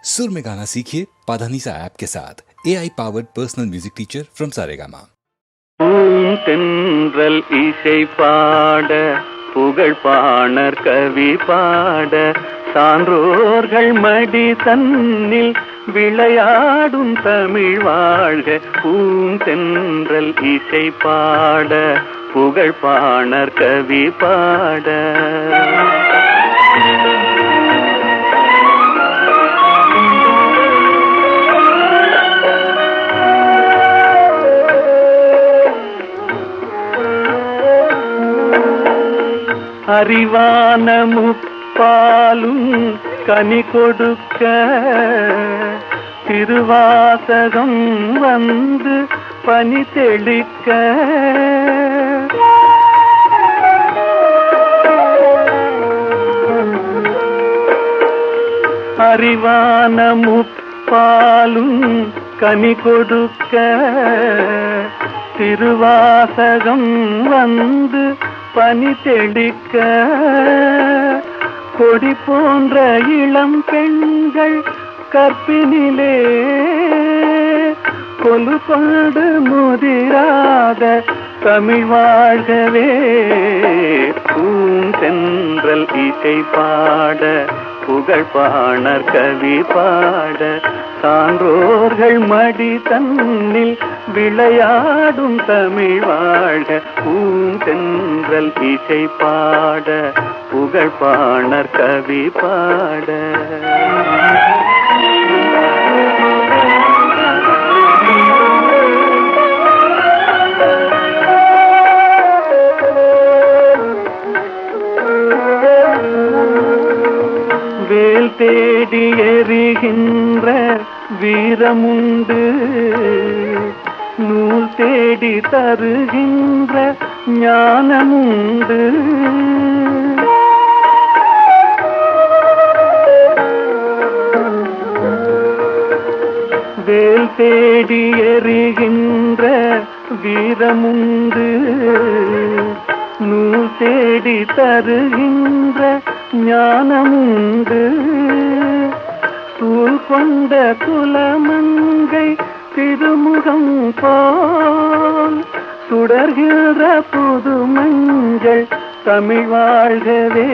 सुर में गाना सीखिए पाधानीसा ऐप के साथ AI powered personal music teacher from Saregama. தென்றல் இசை பாட புகழ் பாணர் கவி பாட சான்றோர்கள் மடி தன்னில் விளையாடும் தமிழ் வாழ்க. பூந்தென்றல் இசை பாட புகழ் பாணர் கவி பாட அறிவான முப்பாலும் கனி கொடுக்க திருவாசகம் வந்து பனி தெளிக்க அறிவான முப்பாலும் கனி கொடுக்க திருவாசகம் வந்து பனி தெளிக்க கொடி போன்ற இளம் பெண்கள் கற்பினிலே கொலு கொண்டு முதிராத தமிழ் வாழ்கவே. பூந்தென்றல் இசை பாட புகழ் பாணர் கவி பாட சான்றோர்கள் மடி தன்னில் விளையாடும் தமிழ் வாழ்க. பூந்தென்றல் இசை பாட புகழ் பாணர் கவி பாட வேல் தேடி எறிகின்ற வீரமுண்டு, நூல் தேடி தருகின்ற ஞானமுண்டு. வேல் தேடி எறிகின்ற வீரமுண்டு, நூல் தேடி தருகின்ற ஞானமுண்டு. சூழ் கொண்ட குலமங்கை திருமுகம் போல் சுடர்கின்ற புது மஞ்சள் தமிழ் வாழ்கவே.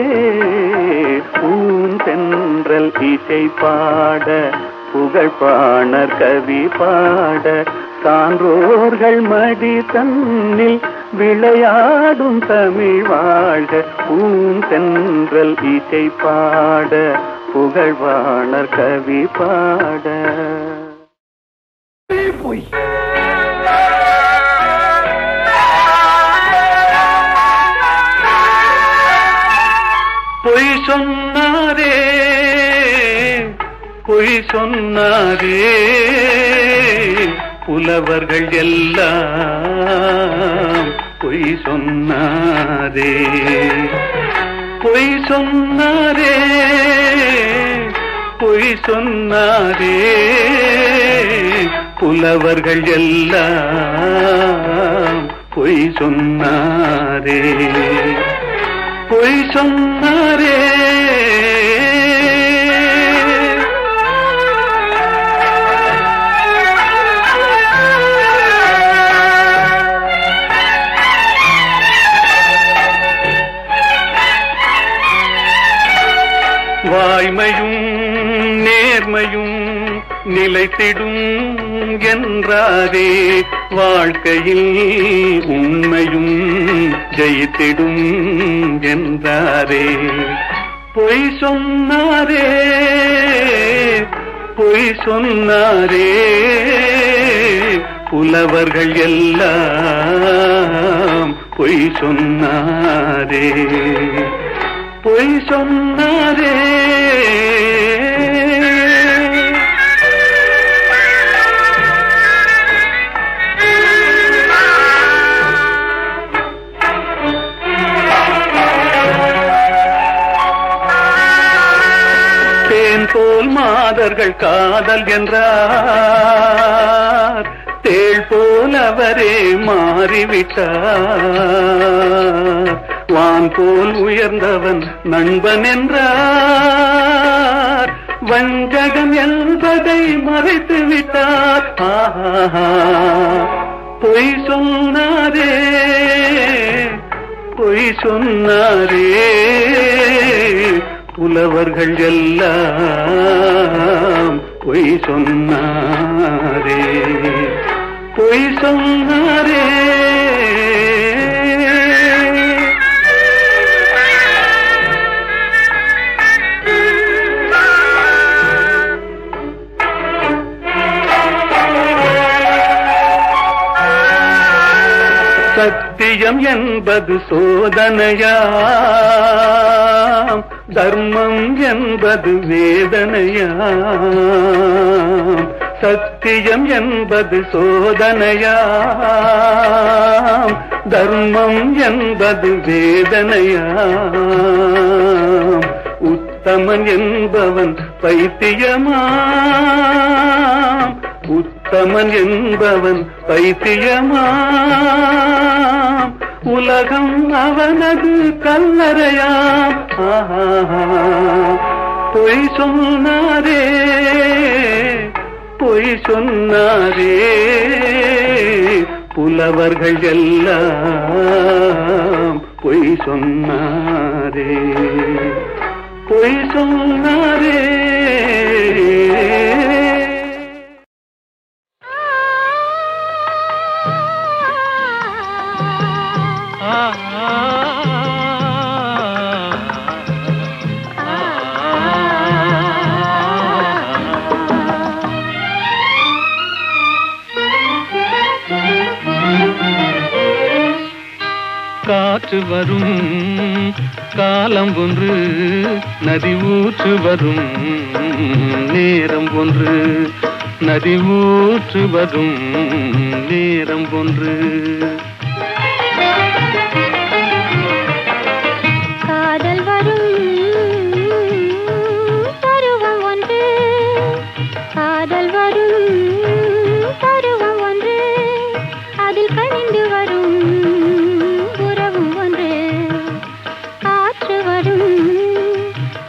பூந்தென்றல் இசை பாட புகழ் பாணர் கவி பாட சான்றோர்கள் மடி தன்னில் விளையாடும் தமிழ் வாழ்க. பூந்தென்றல் இசை பாட புகழ் பாணர் கவி பாட. பொய் பொய் சொன்னாரே, பொய் சொன்னாரே புலவர்கள் எல்லாம் பொய் சொன்னாரே. பொய் சொன்னாரே, பொய் சொன்னாரே புலவர்கள் எல்லாம் பொய் சொன்னாரே. பொய் சொன்னாரே வாய்மையும் நேர்மையும் நிலைத்திடும் என்றாரே, வாழ்க்கையில் உண்மையும் ஜெயித்திடும் என்றாரே. பொய் சொன்னாரே, பொய் சொன்னாரே புலவர்கள் எல்லாம் பொய் சொன்னாரே. பொய் சொன்னாரே தேன் போல் மாதர்கள் காதல் என்றார், தேள் போல் அவரே மாறிவிட்டார். வான் போல் உயர்ந்தவன் நண்பன் என்றார், வஞ்சகம் என்பதை மறைத்து விட்டார். பொய் சொன்னாரே, பொய் சொன்னாரே, புலவர்கள் எல்லாம் பொய் சொன்னாரே, பொய் சொன்னாரே. சத்தியம் என்பது சோதனையாம், தர்மம் என்பது வேதனையாம். சத்தியம் என்பது சோதனையாம், தர்மம் என்பது வேதனையாம். உத்தமன் என்பவன் பைத்தியமாம், உத்தமன் என்பவன் பைத்தியமாம். உலகம் அவனது கல்லறையாம். பொய் சொன்னாரே, பொய் சொன்னாரே, புலவர்கள் எல்லாம் பொய் சொன்னாரே, பொய் சொன்னாரே. காற்று வரும் காலம் ஒன்று, நதி ஊற்று வரும் நேரம் ஒன்று, நதி ஊற்று வரும் நேரம் ஒன்று. காதல் வரும் பருவம் ஒன்று, காதல் வரும் பருவம் ஒன்று, அதில் கனிந்து வரும் உறவும் ஒன்று. காற்று வரும்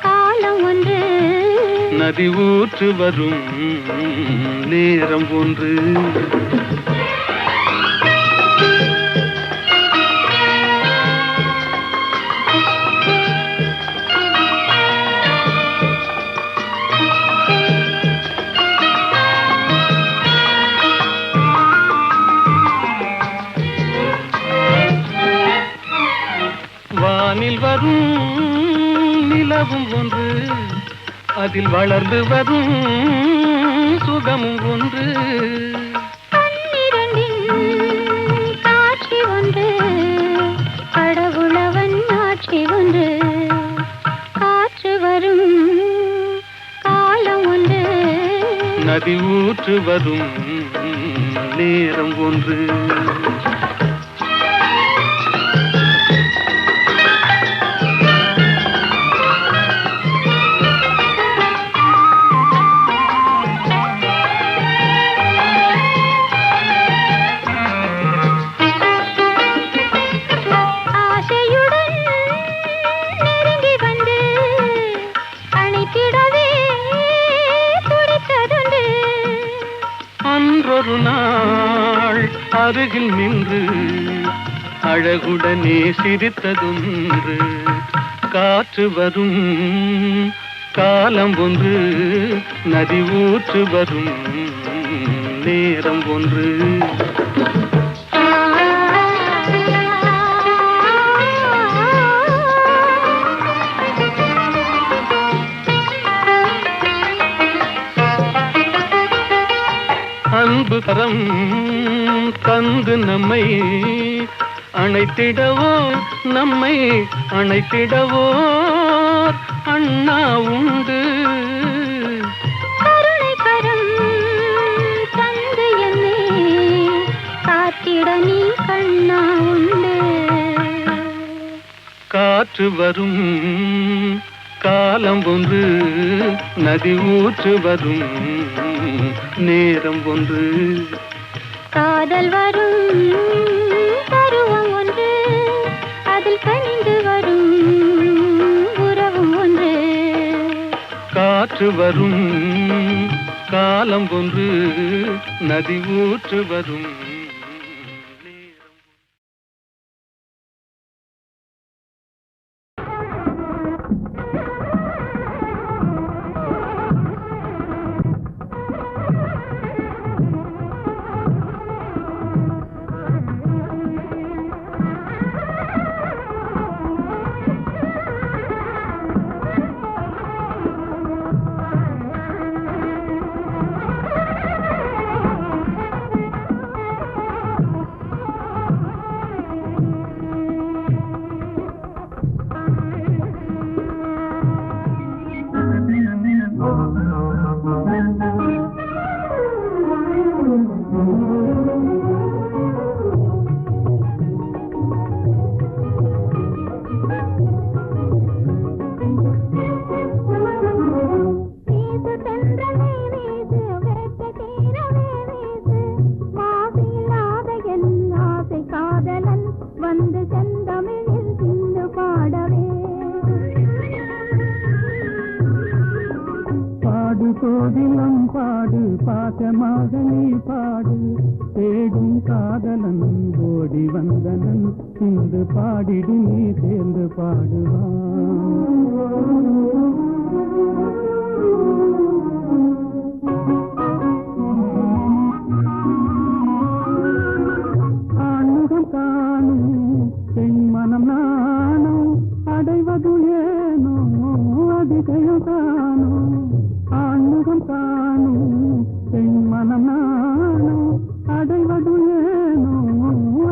காலம் ஒன்று, நதி ஊற்று வரும் நேரம் ஒன்று. வானில் வரும் நிலவும் ஒன்று, அதில் வளர்ந்து வரும் சுகமும் ஒன்று. பன்னிரண்டின் காட்சி ஒன்று, கடவுளவன் ஆட்சி ஒன்று. காற்று வரும் காலம் ஒன்று, நதி ஊற்று வரும் நேரம் ஒன்று. அன்றொரு நாள் அருகில் நின்று அழகுடனே சிரித்ததொன்று. காற்று வரும் காலம் ஒன்று, நதி ஊற்று வரும் நேரம் ஒன்று. அன்பு கரம் தந்து நம்மை அணைத்திடவோ, நம்மை அணைத்திடவோ அண்ணா உண்டு. கருணை கரம் தந்து என்னை காத்திட நீ கண்ணா உண்டு. காற்று வரும் காலம் ஒன்று, நதி ஊற்று வரும் நேரம் ஒன்று. காதல் வரும் பருவம் ஒன்று, அதில் கனிந்து வரும் உறவும் ஒன்று. காற்று வரும் காலம் ஒன்று நதி ஊற்று வரும் கோதிலம் பாடு பாசமாக நீ பாடு தேடும் காதலன் ஓடி வந்தனன் இன்று பாடிடு நீ சேர்ந்து ஆண்முகம் காணும் என் மனம் நானும் அடைவது ஏனோ அதிசயம் காணும் ஆண்முகம் காணும் என் மனம் நானும் அடைவது ஏனோ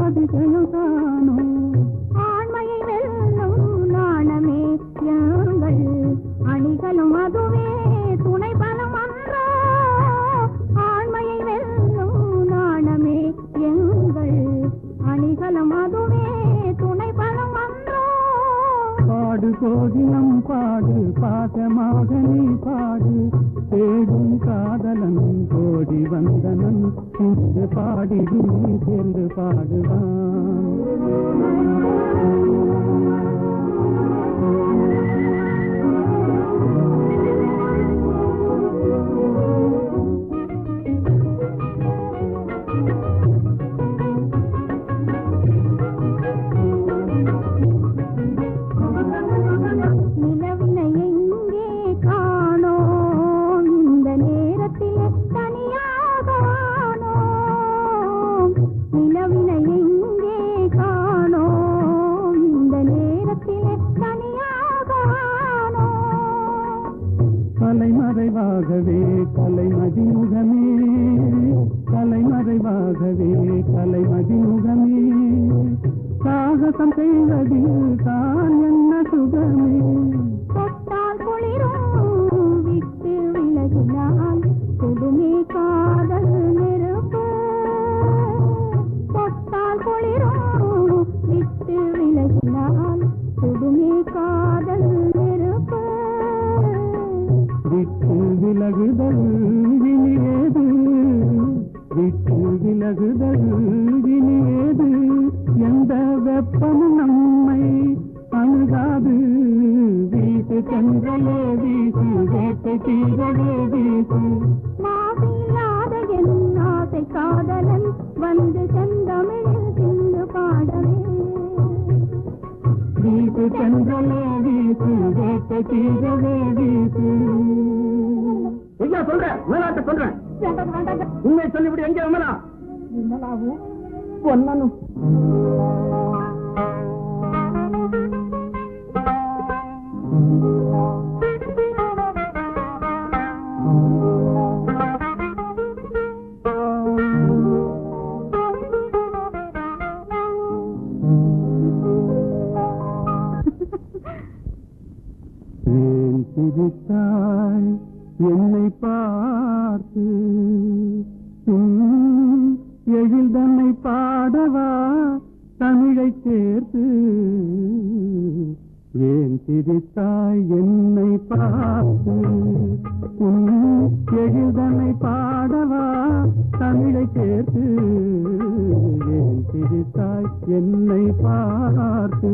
அதிசயம் காணும் ஆண்மையை வெல்லும் நாணமே யாங்கள் அணிகளும் அதுவே துணை பலம் அன்றோ ஆண்மையை வெல்லும் நாணமே எங்கள் அணிகளும் அதுவே துணை பலம் அன்றோ பாடு கோதிலம் பாடு பாசமாக நீ பாடு தேடும் காதலன் கோடி வந்தனன் இன்று பாடிடு நீ சேர்ந்து பாடுவான் கலைமறைவாகவே கலைமதிமுகமே கலைமறைவாகவே கலைமதிமுகமே சாகசம் செய்வதில் தான் என்ன சுகமே தொட்டால் குளிரும் விட்டு விலகினால் குடுமே காதல் நெருப்பு தொட்டால் குளிரும் விட்டு விலகினால் குடுமே காதல் நெருப்பு விட்டு விலகுதல் வினியேது விட்டு விலகுதல் வினியேது எந்த வெப்பமும் நம்மை அணுகாது வீட்டு சென்றலே வீசு வேட்டை தீரவே வீசு மாசில்லாத என் ஆசை காதலன் வந்து செந்தமிழில் சிந்து பாடவே வீட்டு சென்றலே வீசு வேட்டை தீரவே வீசு ஐயா சொல்றேன் மேலாட்ட சொல்றேன் உண்மை சொல்லிவிடு எங்கே விமலா விமலாவும் பொன்னனும் சிரித்தாய் என்னை பார்த்து எழில் தன்னை பாடவா தமிழை சேர்த்து ஏன் சிரித்தாய் என்னை பார்த்து எழில் தன்னை பாடவா தமிழை சேர்த்து ஏன் சிரித்தாய் என்னை பார்த்து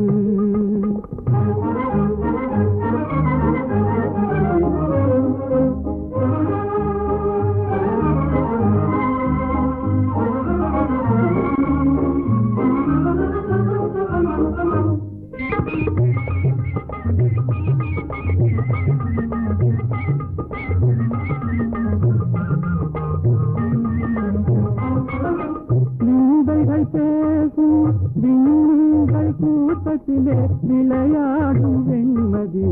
கூட்டத்திலே விளையாடும் வெண்மதி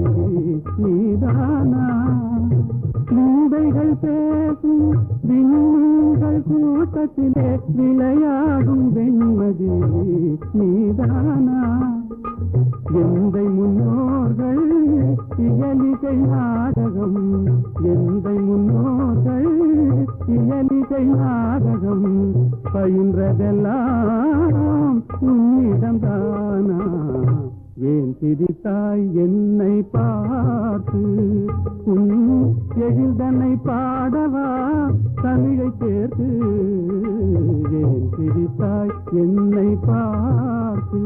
நீதானா மூடைகள் பேசும் விண்கள் கூட்டத்திலே விளையாடும் வெண்மதி நீதானா எந்தை முன்னோர்கள் இயலிகை நாடகம் எந்தை முன்னோர்கள் இயலிகை நாடகம் பயின்றதெல்லாம் உன்னிடம்தானா ஏன் சிரித்தாய் என்னை பார்த்து உன் எழில்தனை பாடவா தமிழை சேர்த்து ஏன் சிரித்தாய் என்னை பார்த்து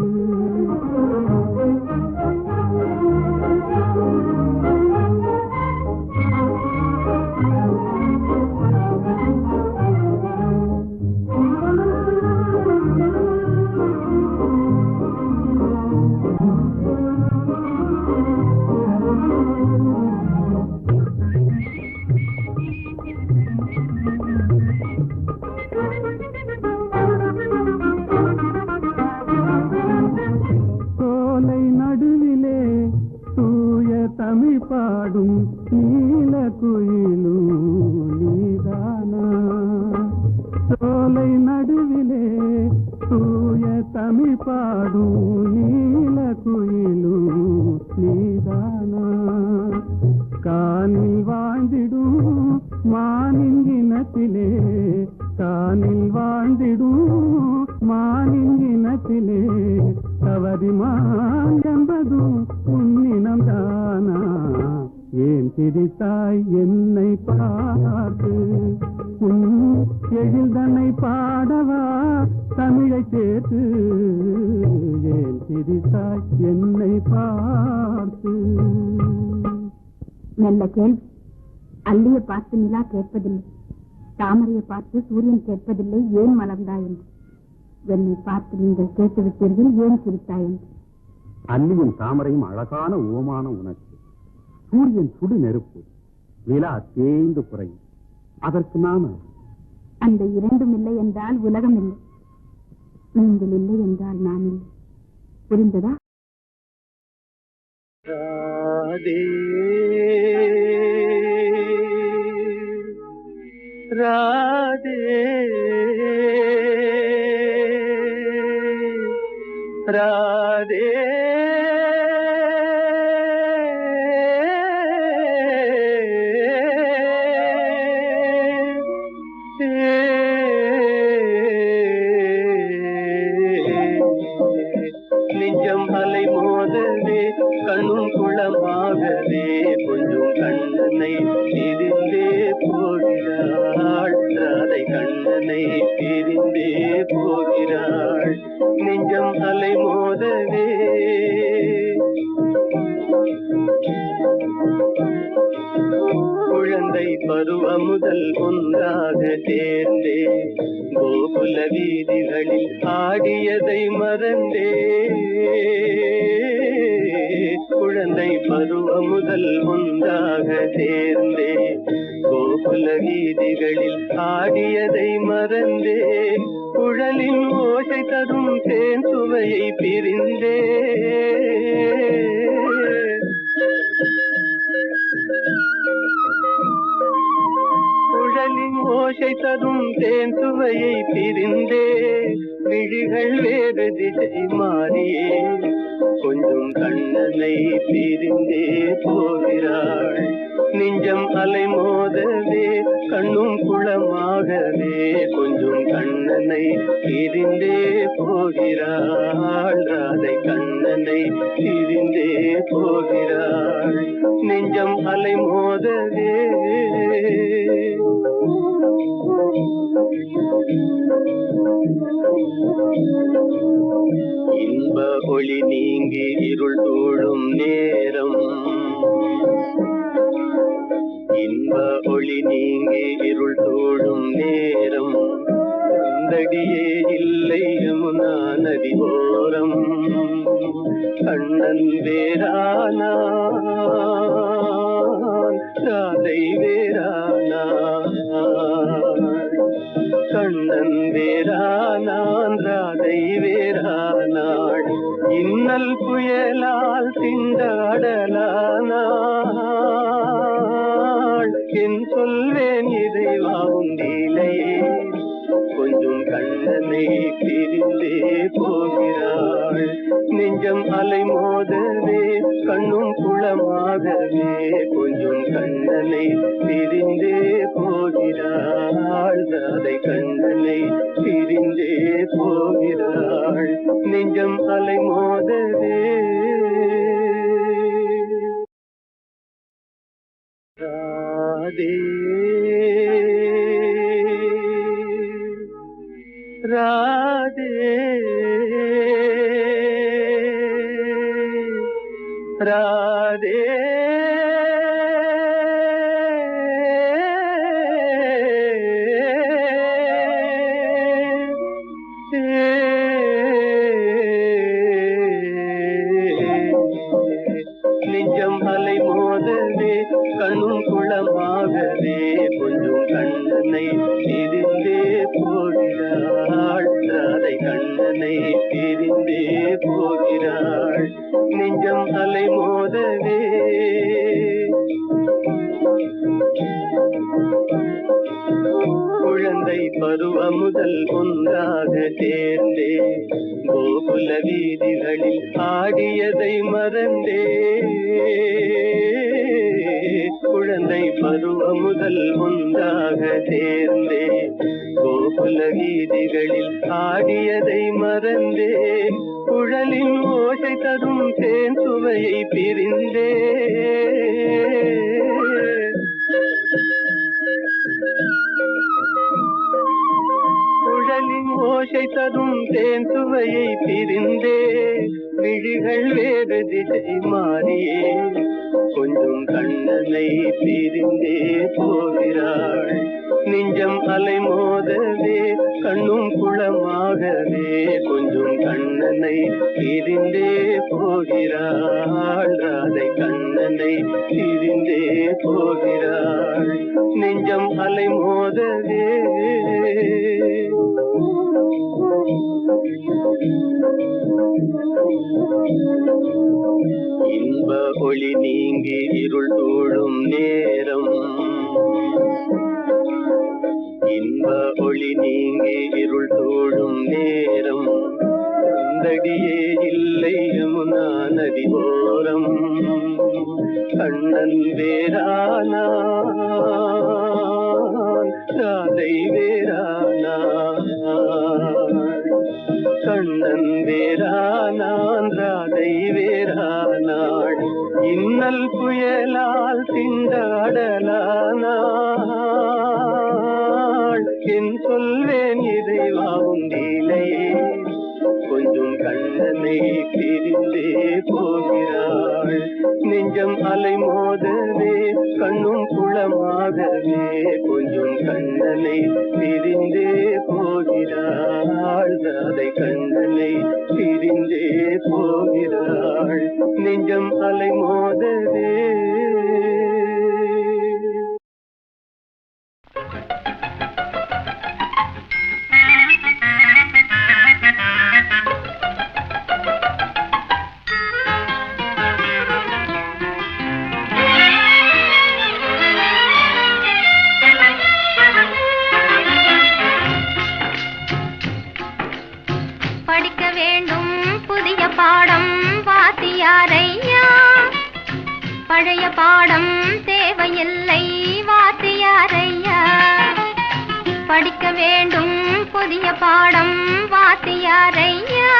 தமிழ் பாடும் நீல குயிலும் நீதானா சோலை நடுவிலே தூய தமிழ் பாடும் நீல குயிலும் நீதானா காணில் வாழ்ந்திடும் மானின் இனத்திலே காணில் வாழ்ந்திடும் மானின் இனத்திலே தவறிமான் என்பதும் உன்னினம் தானா ஏன் சிரித்தாய் என்னை பார்த்து உன் எழில்தனை பாடவா தமிழை சேர்த்து ஏன் சிரித்தாய் என்னை பார்த்து நல்ல கேள்வி. அல்லியை பார்த்து நிலா கேட்பதில்லை, தாமரையை பார்த்து சூரியன் கேட்பதில்லை ஏன் மலர்ந்தாய் என்று. என்னை பார்த்து நீங்கள் கேட்டுவிட்டீர்கள் ஏன் சிரித்தாய் என்று. அல்லியும் தாமரையும் அழகான உவமான உனக்கு. சூரியன் சுடு நெருப்பு, நிலா தேய்ந்து குறையும். அதற்கு நாம அந்த இரண்டும் இல்லை என்றால் உலகம் இல்லை. நீங்கள் இல்லை என்றால் நான் இல்லை. புரிந்ததா? ராதே ராதே நெஞ்சம் அலை மோதவே கண்ணும் குளமாகவே கொஞ்சம் கண்ணனை பிரிந்தே போகிறாள். ராதை கண்ணனை பிரிந்தே போகிறாள். நெஞ்சம் அலை மோதவே குழந்தை பருவம் முதல் ஒன்றாக சேர்ந்தே கோகுல வீதிகளில் ஆடியதை மறந்தே. குழந்தை பருவம் முதல் ஒன்றாக சேர்ந்தே கோகுல வீதிகளில் ஆடியதை மறந்தே. குழலின் ஓசை தரும் தேன் சுவையை பிரிந்தே. குழலின் ஓசை தரும் தேன் சுவையை பிரிந்தே. விழிகள் வேறு திசை மாறியே கொஞ்சம் கண்ணனை பிரிந்தே போகிறாள். நெஞ்சம் அலை மோதவே கண்ணும் குளமாகவே கொஞ்சம் கண்ணனை பிரிந்தே போகிறாள். ராதை கண்ணனை பிரிந்தே போகிறாள். நெஞ்சம் அலை மோதவே இன்ப ஒளி நீங்கி இருள் சூழும் நேரம். இன்ப ஒளி நீங்கி இருள் சூழும் நேரம். கண்டடியே இல்லை யமுனா நதி ஓரம். கண்ணன் வேறானா ராதை வேறானா. கண்ணன் வேறானான் ராதை வேறானாள். இன்னல் புயலால் திண்டாடலானாள். என் சொல்வேன் இறைவாவும் லீலையே, கொஞ்சம் கண்ணனை பிரிந்தே போகிறாள். நெஞ்சம் அலை மோதவே கண்ணும் குளமாகவே, கொஞ்சம் கண்ணனை பிரிந்தே போகிறாள். ராதை கண்ணனை பிரிந்தே போகிறாள். நெஞ்சம் அலை மோதவே ராதே ராதே ராதே நெஞ்சம் அலை மோதவே கண்ணும் குளமாகவே, கொஞ்சம் கண்ணனை பிரிந்தே போகிறாள். ராதை கண்ணனை பிரிந்தே போகிறாள். நெஞ்சம் அலை மோதவே குழந்தை பருவம் முதல் ஒன்றாக சேர்ந்தே, கோகுல வீதிகளில் ஆடியதை மறந்தே. குழந்தை பருவம் முதல் ஒன்றாக சேர்ந்தே, கோகுல வீதிகளில் ஆடியதை மறந்தே. குழலின் ஓசை தரும் தேன் சுவையை பிரிந்தே. குழலின் ஓசை தரும் தேன் சுவையை பிரிந்தே. விழிகள் வேறு திசை மாறியே, கொஞ்சம் கண்ணனை பிரிந்தே போகிறாள். நெஞ்சம் அலை மோதவே கண்ணும் குளமாகவே, கொஞ்சம் கண்ணனை பிரிந்தே போகிறாள். ராதை கண்ணனை பிரிந்தே போகிறாள். நெஞ்சம் அலை மோதவே இன்ப ஒளி நீங்கி இருள் சூழும் நேரம், இன்ப ஒளி நீங்கி இருள் சூழும் நேரம். கந்தடியே இல்லை யமுனா நதி ஓரம், கண்ணன் வேறானான் ராதை வேறானான். கண்ணன் வேறானான் ராதை வேறானாள். இன்னல் புயலால் திண்டாடலானாள். என் சொல்வேன் இறைவாவும் லீலையே, கொஞ்சம் கண்ணனை பிரிந்தே போகிறாள். நெஞ்சம் அலை மோதவே கண்ணும் குளமாகவே, கொஞ்சம் கண்ணனை பிரிந்தே போகிறாள். ராதை கண்ணனை பிரிந்தே போகிறாள். நெஞ்சம் அலை மோதவே படிக்க வேண்டும் புதிய பாடம் வாத்தியாரையா, பழைய பாடம் தேவையில்லை வாத்தியாரையா. படிக்க வேண்டும் புதிய பாடம் வாத்தியாரையா,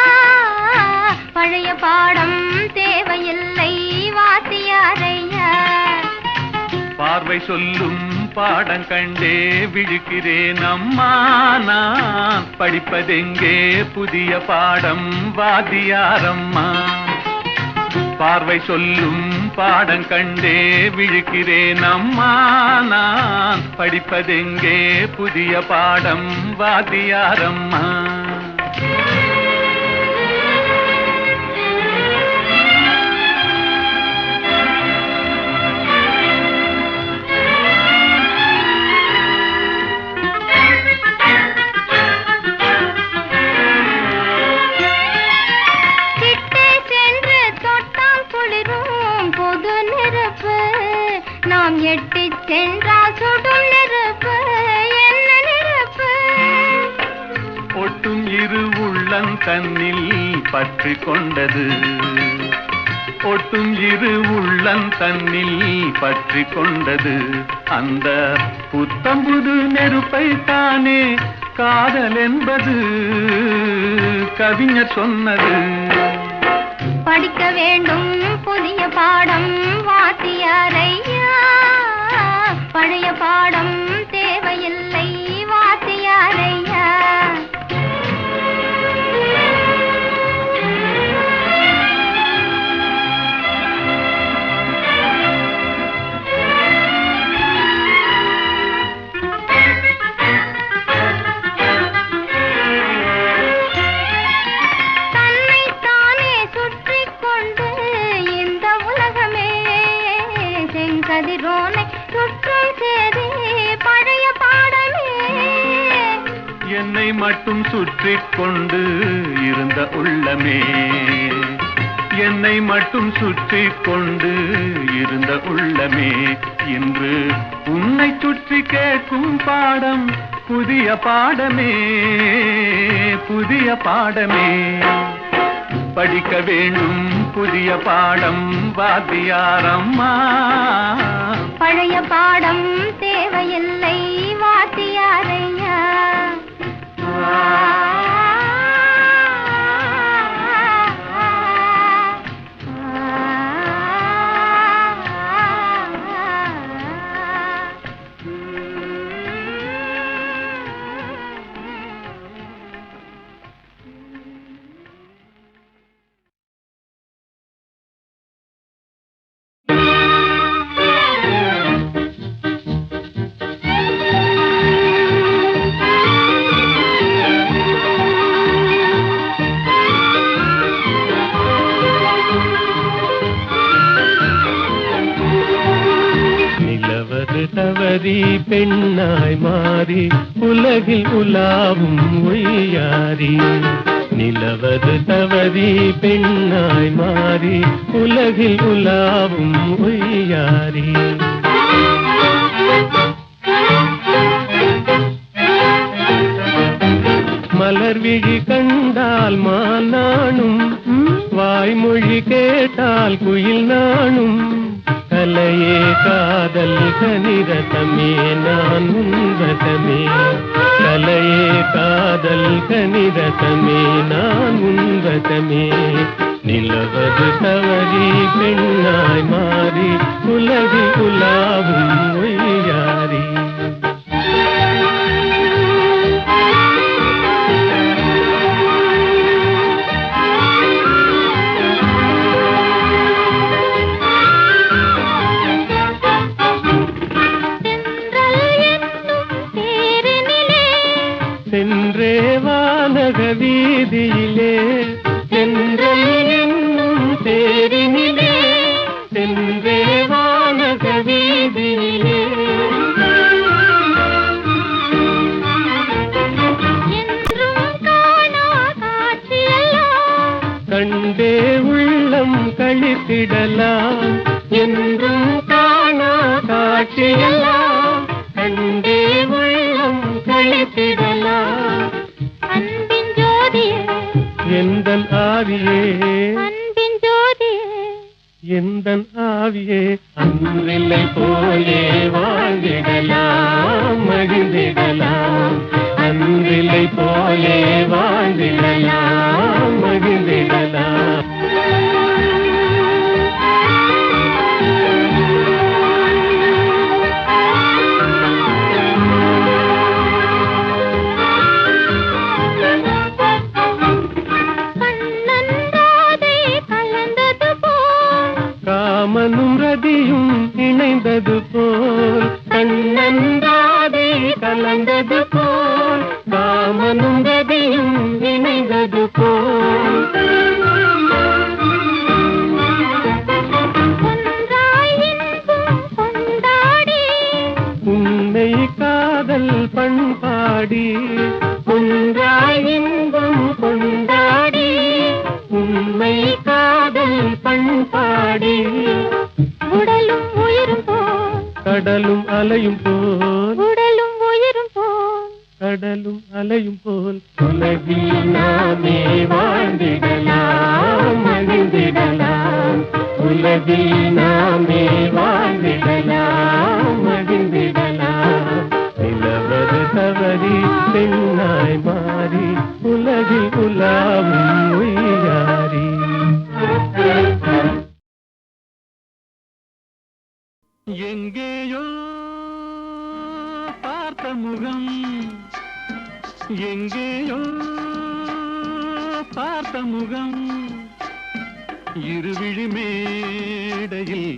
பழைய பாடம் தேவையில்லை வாத்தியாரையா. பார்வை சொல்லும் பாடம் கண்டே விழிக்கிறேன் அம்மா நான், படிப்பதெங்கே புதிய பாடம் வாத்தியாரம்மா. பார்வை சொல்லும் பாடம் கண்டே விழிக்கிறேன் அம்மா நான், படிப்பதெங்கே புதிய பாடம் வாத்தியாரம்மா. சிட்டே தன்னில் பற்றி கொண்டது. ஒட்டும் இரு உள்ளம் தன்னில் பற்றி கொண்டது. அந்த புத்தம்புது நெருப்பை தானே காதல் என்பது கவிஞர் சொன்னது. படிக்க வேண்டும் புதிய பாடம் வாத்தியாரையா, பழைய பாடம் தேவையில்லை வாத்தியாரையா. என்னை மட்டும் சுற்றி கொண்டு இருந்த உள்ளமே, என்னை மட்டும் சுற்றி கொண்டு இருந்த உள்ளமே, இன்று உன்னை சுற்றி கேட்கும் பாடம் புதிய பாடமே, புதிய பாடமே. படிக்க வேண்டும் புதிய பாடம் வாத்தியாரம்மா, பழைய பாடம் தேவையில்லை வாத்தியாரையா. தவறி பெண்ணாய் மாறி உலகில் உலாவும் ஒய்யாரி. நிலவது தவறி பெண்ணாய் மாறி உலகில் உலாவும் ஒய்யாரி. மலர் விழி கண்டால் மானானும், வாய்மொழி கேட்டால் குயில் நானும். கலையே காதல் கனிரதமே நான் உன்வசமே, கலையே காதல் கனிரதமே நான் உன்வசமே. நிலவது தவறி பெண்ணாய் மாறி உலகில் உலாவும் ஒய்யாரி. சென்றே வானக வீதியிலே, சென்றல் என்னும் தேரினிலே, சென்றே வானக வீதியிலே. கண்டே உள்ளம் கழித்திடலாம், என்றும் காணா காட்சியெல்லாம் கண்டே உள்ளம் கழித்திடலாம். அன்பின் ஜோதியே எந்தன் ஆவியே, அன்பின் ஜோதியே எந்தன் ஆவியே. அன்றில்லை போலே வாழ்ந்திடலாம் மகிழ்ந்திடலாம், அன்றில்லை போலே வாழ்ந்திடலாம் மகிழ்ந்திடலாம். காமனும் ரதியும் இணைந்தது போல், கண்ணந்தாதே கலந்தது போல், காமனும் ரதியும் இணைந்தது போல். உன்னை காதல் பண்பாடி, ஒன்றாய் இன்பம் கொண்டாடி, உண்மை காதல் பண்பாடி. உடலும் உயிரும் போல், கடலும் அலையும் போல், உடலும் உயிரும் போல், கடலும் அலையும் போல் உலகில் நாமே வாழ்ந்திடலாம் மகிழ்ந்திடலாம். உலகில் நாமே வாழ்ந்திடலாம் மகிழ்ந்திடலாம். நிலவது தவறி பெண்ணாய் மாறி உலகில் உலாவும் உய்யாரி. எங்கேயோ பார்த்த முகம், எங்கேயோ பார்த்த முகம், இருவிழி மேடையில்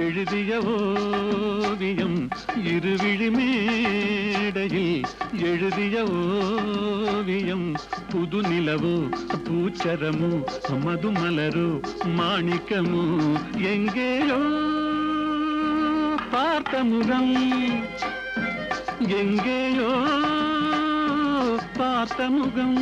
எழுதிய ஓவியம், இருவிழி மேடையில் எழுதிய ஓவியம். புது நிலவோ பூச்சரமோ மதுமலரோ மாணிக்கமோ, எங்கேயோ பார்த்த முகம், எங்கேயோ பார்த்த முகம்.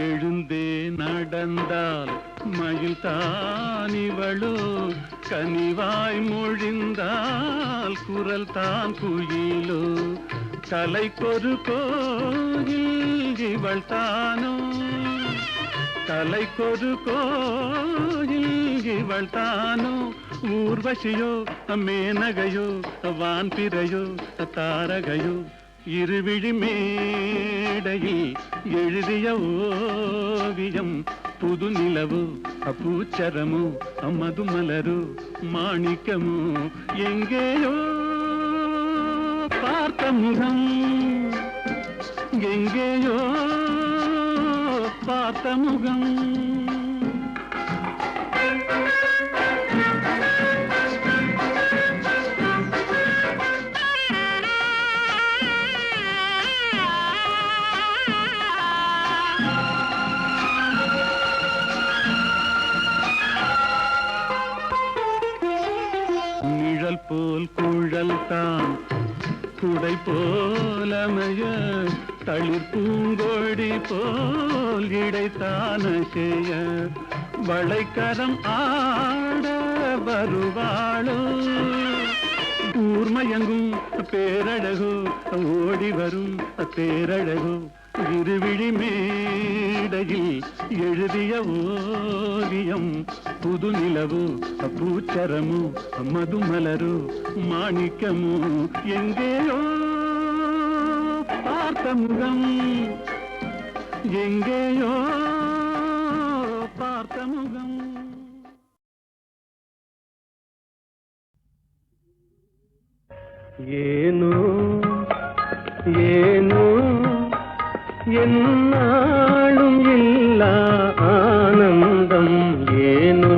எழுந்தே நடந்தால் மயில் தானிவளோ, கனிவாய் மொழிந்தால் குரல் தான் குயிலோ. கலைக்கொரு கோயில் இவள் தானோ, கலைக்கொரு கோயில் இவள் தானோ. ஊர்வசியோ மேனகையோ வான்பிறையோ தாரகையோ, இருவிழி மேடையில் எழுதிய ஓவியம். புது நிலவோ பூச்சரமோ மதுமலரோ மாணிக்கமோ, எங்கேயோ பார்த்த முகம், எங்கேயோ பார்த்த முகம். நிழல் போல் குழல் தான் குடை போலமைய, தளிர் பூங்கொடி போல் இடைத்தான செய்ய. வளைக்கரம் ஆட வருவாளோ, ஊர்மயங்கும் பேரழகோ ஓடி வரும் பேரழகோ. இருவிழி மேடையில் எழுதிய ஓவியம். புது நிலவோ பூச்சரமோ மதுமலரோ மாணிக்கமோ, எங்கேயோ பார்த்த முகம், எங்கேயோ பார்த்த முகம். ஏனோ ஏனோ என்னாலும் இல்லா ஆனந்தம், ஏனோ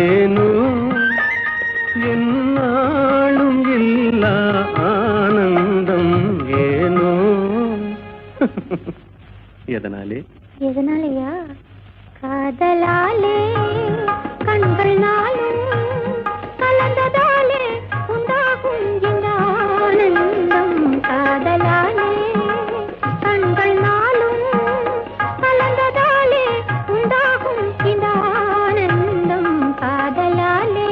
ஏனோ என்னாலும் இல்லா ஆனந்தம், ஏனோ. எதனாலே எதனாலயா? காதலாலே கண்கள் நாளும் கலந்ததாலே உண்டாகும் இந்த ஆனந்தம். காதலாலே கண்கள் நாளும் கலந்ததாலே உண்டாகும் இந்த ஆனந்தம். காதலாலே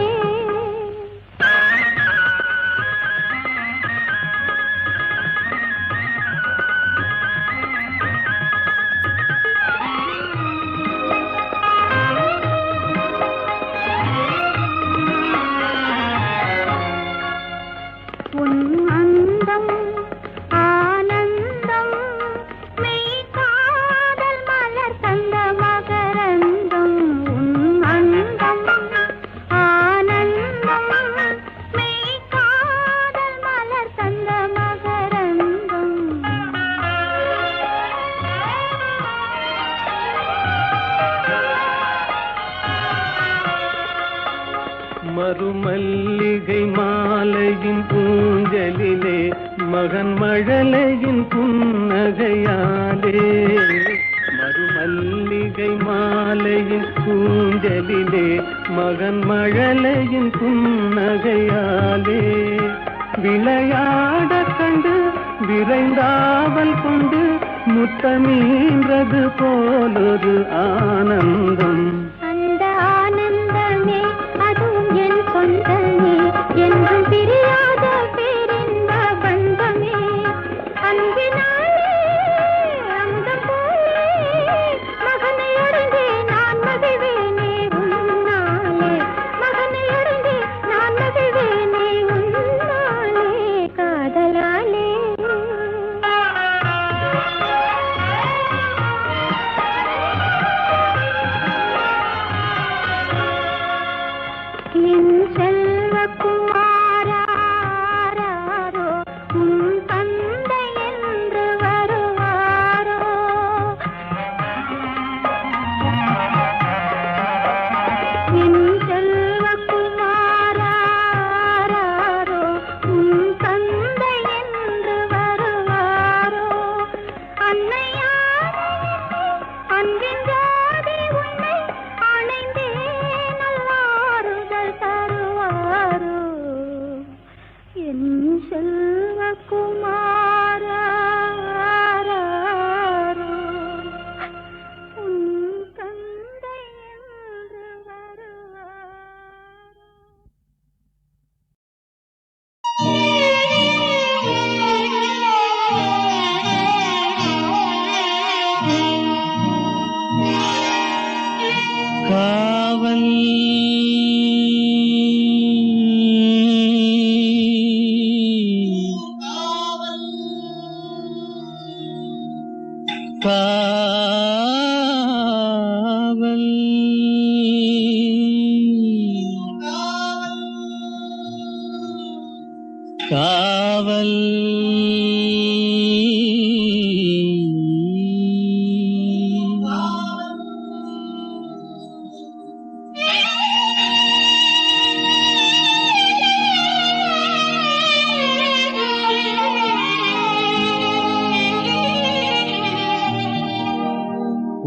மறுமல்லிகை மாலையின் பூஞ்சலிலே மகன் மழலையின் புன்னகையாலே மறுமல்லிகை மாலையின் கூஞ்சலிலே மகன் மழலையின் புன்னகையாலே விளையாட கண்டு விரைந்தாவல் கொண்டு முத்தமீன்றது போலொரு ஆனந்தம். அந்த ஆனந்தமே அதுவும் என் சொந்தமே என்றும் பிரியாத பேரின்ப பந்தமே. அன்பினாலே அமுதம் போலே மகனை அடைந்தே நான் மகிழ்வேனே உன்னாலே. மகனை அடைந்தே நான் மகிழ்வேனே உன்னாலே. காதலாலே என் செல்வக்குமாராரோ உன் தந்தை என்று வருவாரோ. என் செல்வக்குமாராரோ உன் தந்தை என்று வருவாரோ. அன்னையான அன்பின் ஜாதி உன்னை அணைந்தே நல்லாறுதல் தருவாரோ. என் செல்வக்குமாராரோ உன் தந்தை என்று வருவாரோ. காவல் காவல் காவல்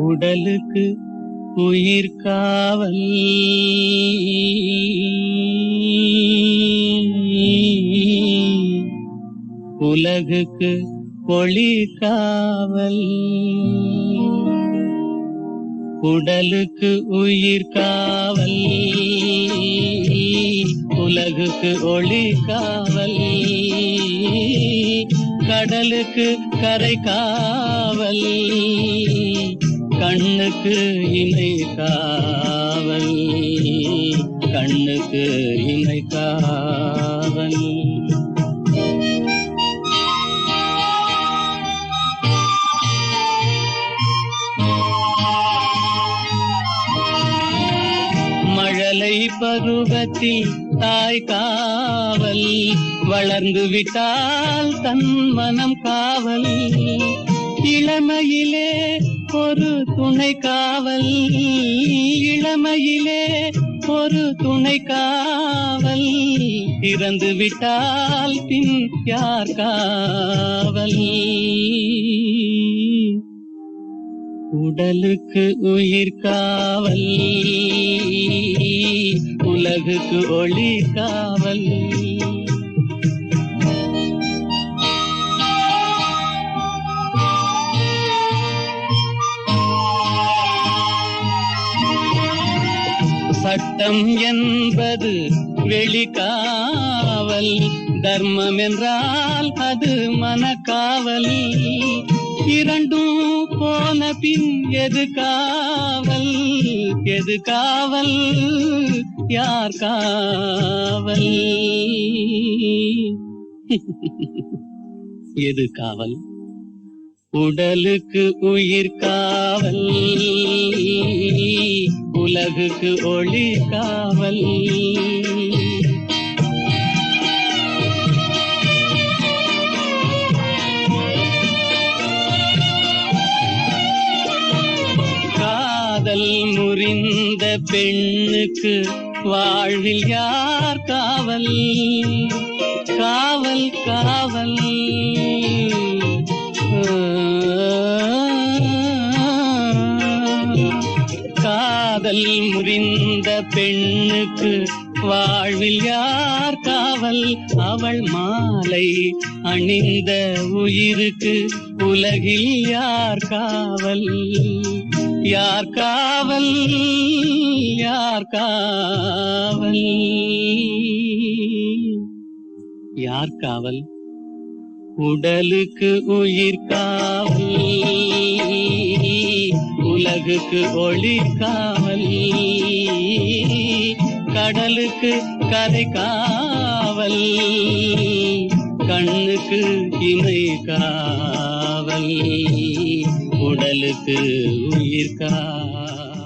உடலுக்கு உயிர் காவல் உலகுக்கு ஒளி காவல். உடலுக்கு உயிர் காவல் உலகுக்கு ஒளி காவல். கடலுக்கு கரை காவல் கண்ணுக்கு இணை காவல். கண்ணுக்கு இணை காவல். மழலை பருவத்தில் தாய் காவல் வளர்ந்து விட்டால் தன் மனம் காவல். இளமையிலே ஒரு துணை காவல் இளமையிலே ஒரு துணை காவல். இறந்து விட்டால் பின் யார் காவல். உடலுக்கு உயிர் காவல் உலகுக்கு ஒளி காவல். சட்டம் என்பது வெளிக்காவல். தர்மம் என்றால் அது மனக்காவல். இரண்டும் போன பின் எது காவல். எது காவல் யார் காவல். எது காவல். உடலுக்கு உயிர் காவல் உலகுக்கு ஒளி காவல். காதல் முறிந்த பெண்ணுக்கு வாழ்வில் யார் காவல் காவல் காவல் காதல் முறிந்த பெண்ணுக்கு வாழ்வில் யார் காவல் அவள் மாலை அணிந்த உயிருக்கு உலகில் யார் காவல் யார் காவல் யார் காவல் யார் காவல் உடலுக்கு உயிர் காவல் உலகுக்கு ஒளி காவல் கடலுக்கு கரை காவல் கண்ணுக்கு இமை காவல் உடலுக்கு உயிர் காவல்